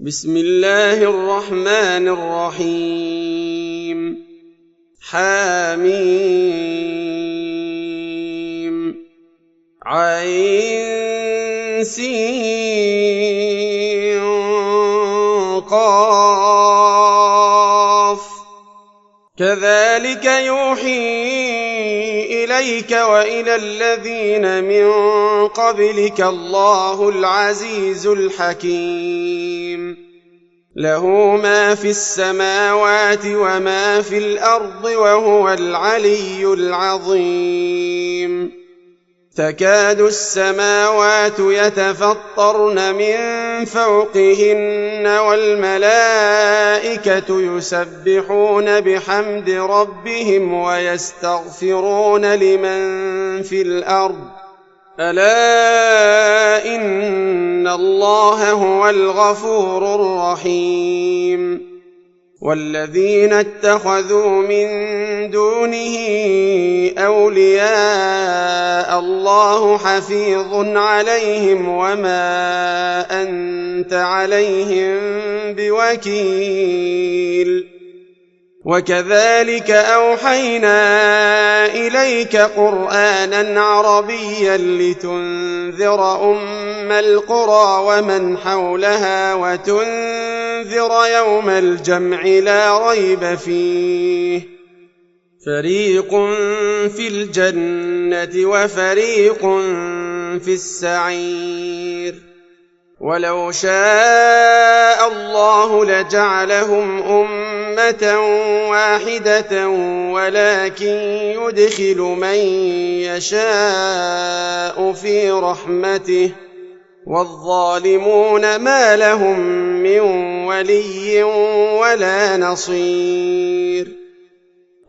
بسم الله الرحمن الرحيم حميم عين سين قاف كذلك يوحي إليك وإلى الذين من قبلك الله العزيز الحكيم له ما في السماوات وما في الأرض وهو العلي العظيم تكاد السماوات يتفطرن من فوقهن والملائكة يسبحون بحمد ربهم ويستغفرون لمن في الأرض ألا إن الله هو الغفور الرحيم والذين اتخذوا من دونه أولياء الله حفيظ عليهم وما أنت عليهم بوكيل وكذلك أوحينا إليك قرآنا عربيا لتنذر أم القرى ومن حولها وتنذر يوم الجمع لا ريب فيه فريق في الجنة وفريق في السعير ولو شاء الله لجعلهم أمة واحدة ولكن يدخل من يشاء في رحمته والظالمون ما لهم من ولي ولا نصير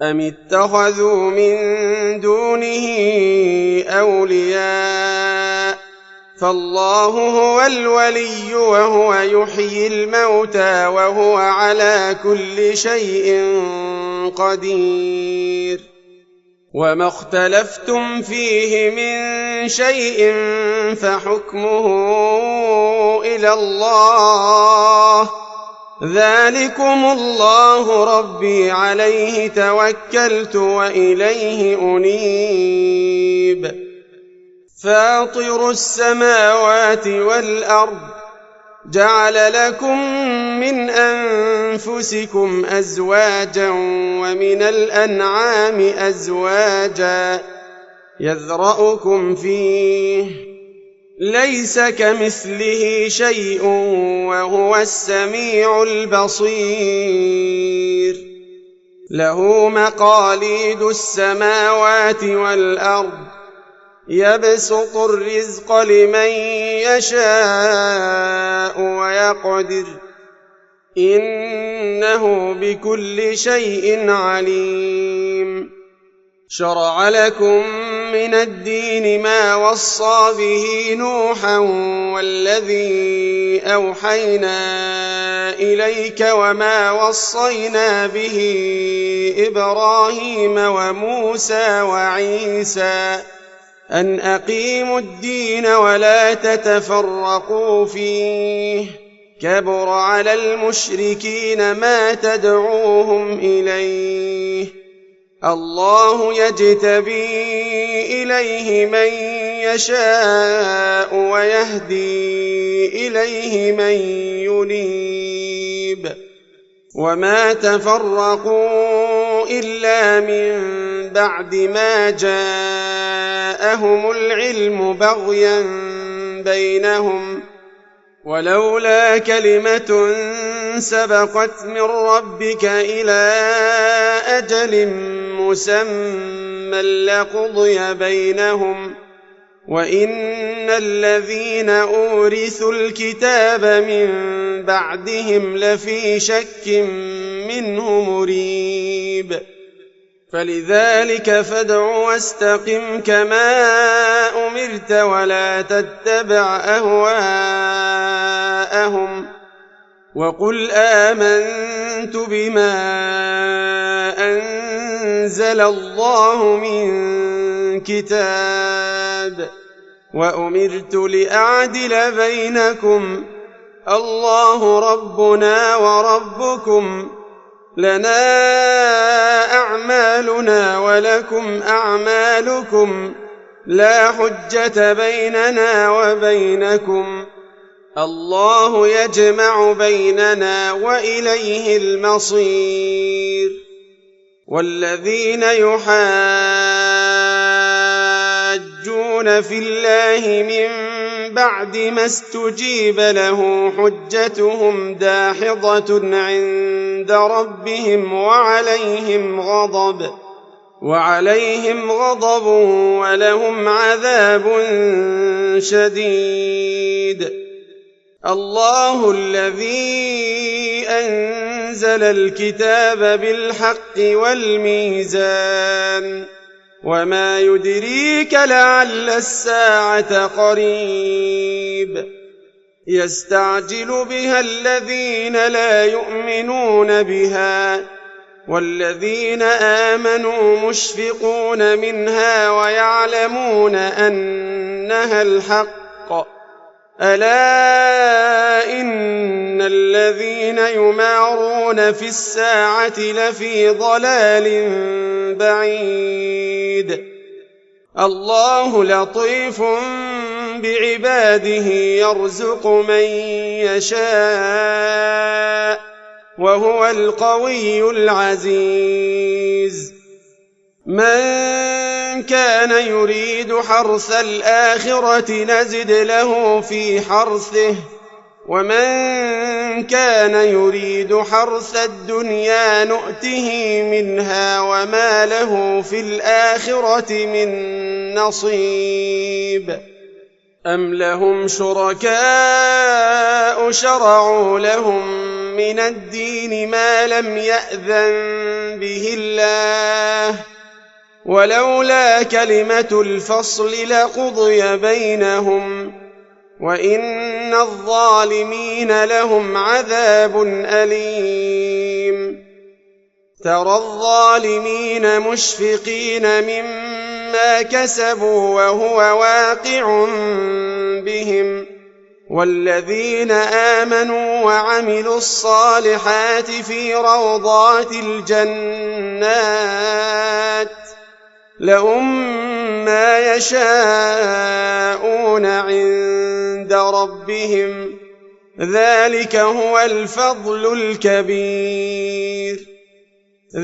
أم اتخذوا من دونه أولياء فالله هو الولي وهو يحيي الموتى وهو على كل شيء قدير وما اختلفتم فيه من شيء فحكمه إلى الله ذلكم الله ربي عليه توكلت وإليه أنيب فاطر السماوات والأرض جعل لكم من أنفسكم أزواجا ومن الأنعام أزواجا يذرأكم فيه ليس كمثله شيء وهو السميع البصير له مقاليد السماوات والأرض يبسط الرزق لمن يشاء ويقدر إنه بكل شيء عليم شرع لكم من الدين ما وصى به نوحا والذي أوحينا إليك وما وصينا به إبراهيم وموسى وعيسى أن أقيموا الدين ولا تتفرقوا فيه كبر على المشركين ما تدعوهم إليه الله يجتبي إليه من يشاء ويهدي إليه من ينيب وما تفرقوا إلا من بعد ما جاءهم العلم بغيا بينهم ولولا كلمة سبقت من ربك إلى أجل مسمى لقضي بينهم وإن الذين أورثوا الكتاب من بعدهم لفي شك منه مريب فلذلك فادع واستقم كما أمرت ولا تتبع أهواءهم وقل آمنت بما أنزل الله من كتاب وأمرت لأعدل بينكم الله ربنا وربكم لنا أعمالنا ولكم أعمالكم لا حجة بيننا وبينكم الله يجمع بيننا وإليه المصير. والذين يحاجون في الله من بعد ما استجيب له حجتهم داحضة عند ربهم وعليهم غضب ولهم عذاب شديد. الله الذي أنزل الكتاب بالحق والميزان وما يدريك لعل الساعة قريب يستعجل بها الذين لا يؤمنون بها والذين آمنوا مشفقون منها ويعلمون أنها الحق ألا إن الذين يمارون في الساعة لفي ضلال بعيد. الله لطيف بعباده يرزق من يشاء وهو القوي العزيز. من كان يريد حرث الآخرة نزد له في حرثه ومن كان يريد حرث الدنيا نؤته منها وما له في الآخرة من نصيب. أم لهم شركاء شرعوا لهم من الدين ما لم يأذن به الله ولولا كلمة الفصل لقضي بينهم وإن الظالمين لهم عذاب أليم. ترى الظالمين مشفقين مما كسبوا وهو واقع بهم والذين آمنوا وعملوا الصالحات في روضات الجنات لهم ما يشاءون عند ربهم ذلك هو الفضل الكبير.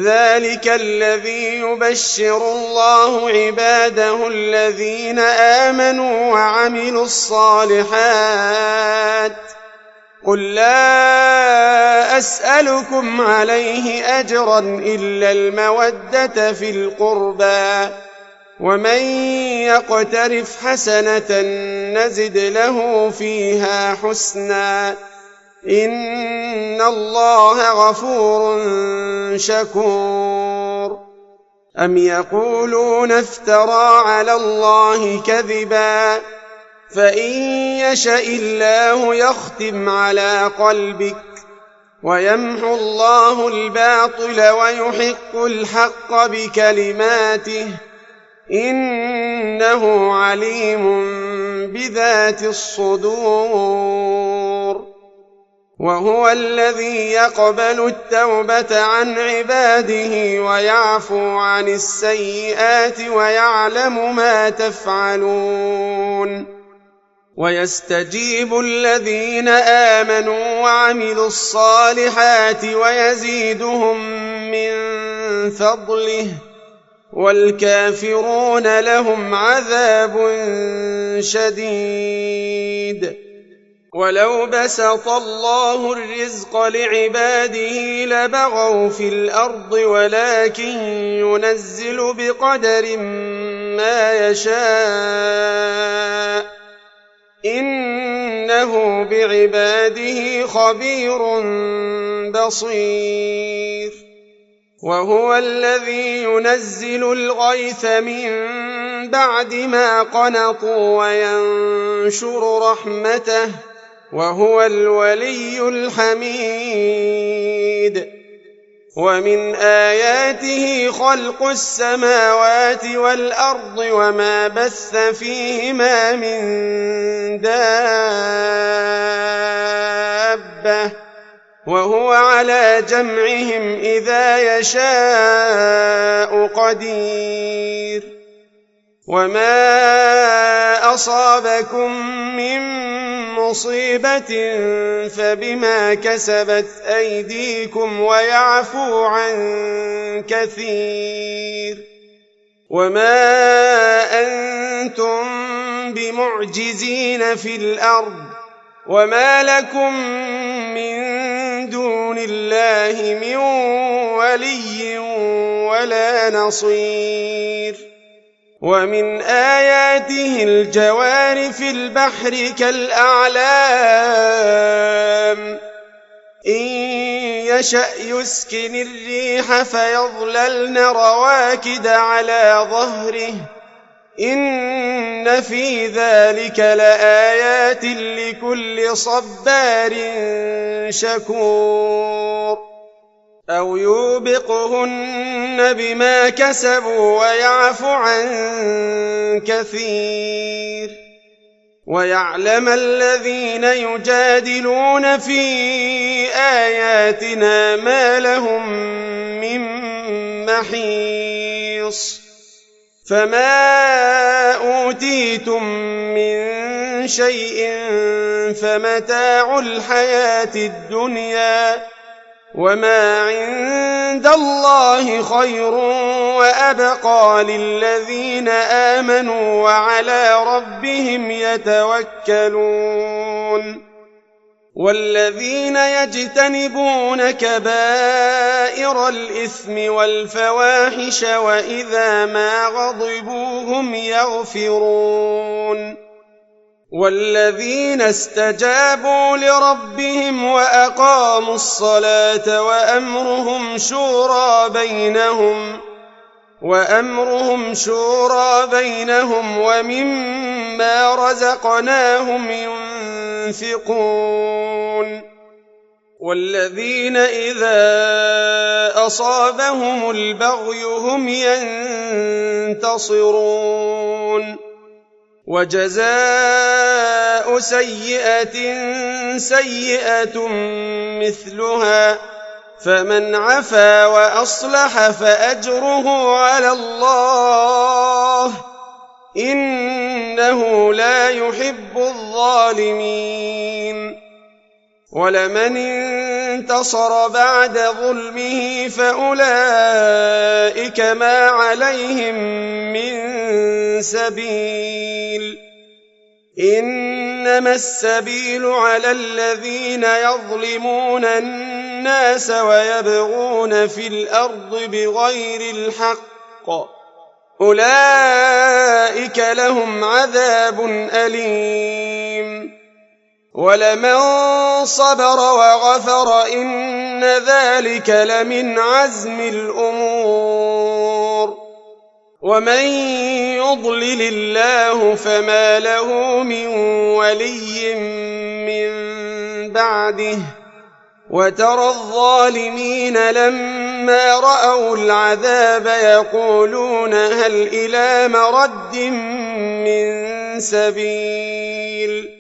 ذلك الذي يبشر الله عباده الذين آمنوا وعملوا الصالحات قل لا أسألكم عليه أجرا إلا المودة في القربى ومن يقترف حسنة نزد له فيها حسنا إن الله غفور شكور. أم يقولون افترى على الله كذبا فإن يشأ الله يختم على قلبك ويمحو الله الباطل ويحق الحق بكلماته إنه عليم بذات الصدور. وهو الذي يقبل التوبة عن عباده ويعفو عن السيئات ويعلم ما تفعلون ويستجيب الذين آمنوا وعملوا الصالحات ويزيدهم من فضله والكافرون لهم عذاب شديد. ولو بسط الله الرزق لعباده لبغوا في الأرض ولكن ينزل بقدر ما يشاء إنه بعباده خبير بصير. وهو الذي ينزل الغيث من بعد ما قنطوا وينشر رحمته وهو الولي الحميد. ومن آياته خلق السماوات والأرض وما بث فيهما من دابة وهو على جمعهم إذا يشاء قدير وما أصابكم من مصيبة فبما كسبت أيديكم ويعفو عن كثير وما أنتم بمعجزين في الأرض وما لكم من دون الله من ولي ولا نصير ومن آياته الجوار في البحر كالأعلام إن يشأ يسكن الريح فيظللن رواكد على ظهره إن في ذلك لآيات لكل صبار شكور أو يوبقهن بما كسبوا ويعفو عن كثير ويعلم الذين يجادلون في آياتنا ما لهم من محيص فما أوتيتم من شيء فمتاع الحياة الدنيا وما عند الله خير وأبقى للذين آمنوا وعلى ربهم يتوكلون والذين يجتنبون كبائر الإثم والفواحش وإذا ما غضبوا هم يغفرون والذين استجابوا لربهم وأقاموا الصلاة وأمرهم شورى بينهم ومما رزقناهم ينفقون والذين إذا أصابهم البغي هم ينتصرون وجزاء سيئة سيئة مثلها فمن عفا وأصلح فأجره على الله إنه لا يحب الظالمين ولمن انتصر بعد ظلمه فأولئك ما عليهم من سبيل إنما السبيل على الذين يظلمون الناس ويبغون في الأرض بغير الحق أولئك لهم عذاب أليم ولمن صبر وغفر إن ذلك لمن عزم الأمور ومن يضلل الله فما له من ولي من بعده وترى الظالمين لما رأوا العذاب يقولون هل إلى مرد من سبيل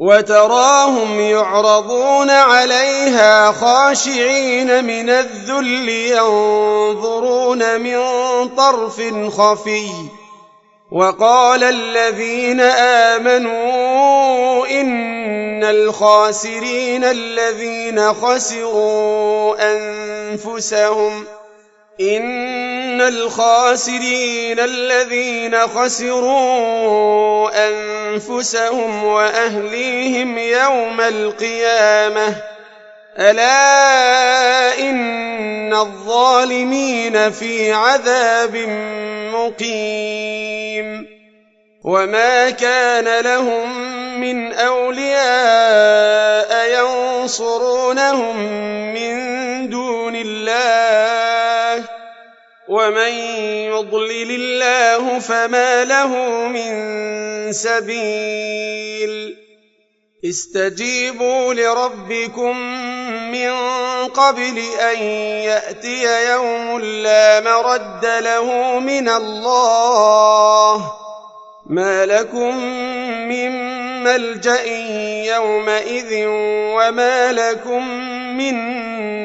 وتراهم يعرضون عليها خاشعين من الذل ينظرون من طرف خفي وقال الذين آمنوا إن الخاسرين الذين خسروا أنفسهم وأهليهم يوم القيامة ألا إن الظالمين في عذاب مقيم وما كان لهم من أولياء ينصرونهم من دون الله ومن يضلل الله فما له من سبيل استجيبوا لربكم من قبل أن يأتي يوم لا مرد له من الله ما لكم من ملجأ يومئذ وما لكم من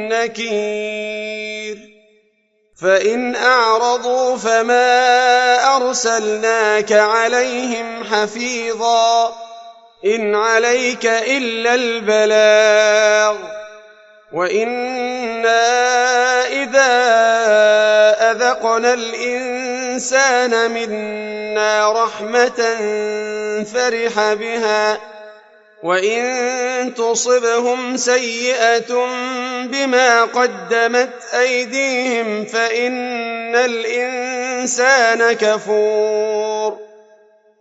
نكير فإن أعرضوا فما أرسلناك عليهم حفيظا إن عليك إلا البلاغ وإنا إذا أذقنا الإنسان منا رحمة فرح بها وإن تصبهم سيئة بما قدمت أيديهم فإن الإنسان كفور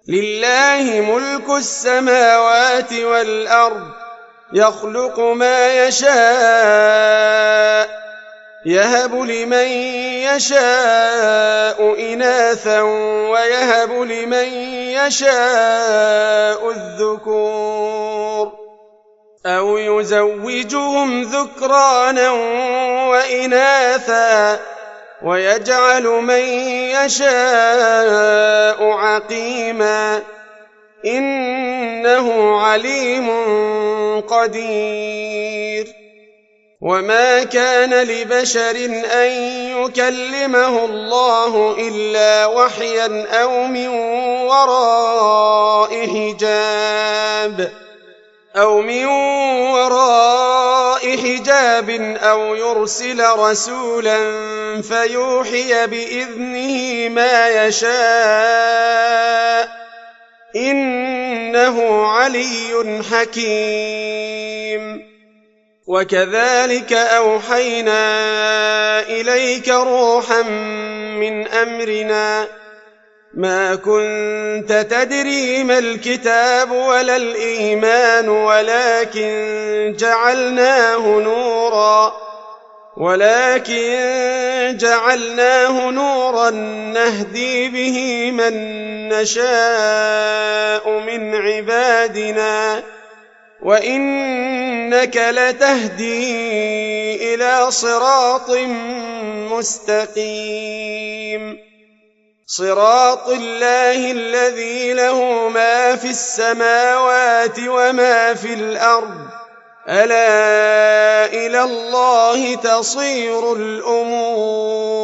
لله ملك السماوات والأرض يخلق ما يشاء يهب لمن يشاء إناثا ويهب لمن يشاء الذكور أو يزوجهم ذكرانا وإناثا ويجعل من يشاء عقيما إنه عليم قدير وما كان لبشر أن يكلمه الله إلا وحيا أو من وراء حجاب أو يرسل رسولا فيوحي بإذنه ما يشاء إنه علي حكيم وكذلك أوحينا إليك روحا من أمرنا ما كنت تدري ما الكتاب ولا الإيمان ولكن جعلناه نورا نهدي به من نشاء من عبادنا وإنك لتهدي إلى صراط مستقيم صراط الله الذي له ما في السماوات وما في الأرض ألا إلى الله تصير الأمور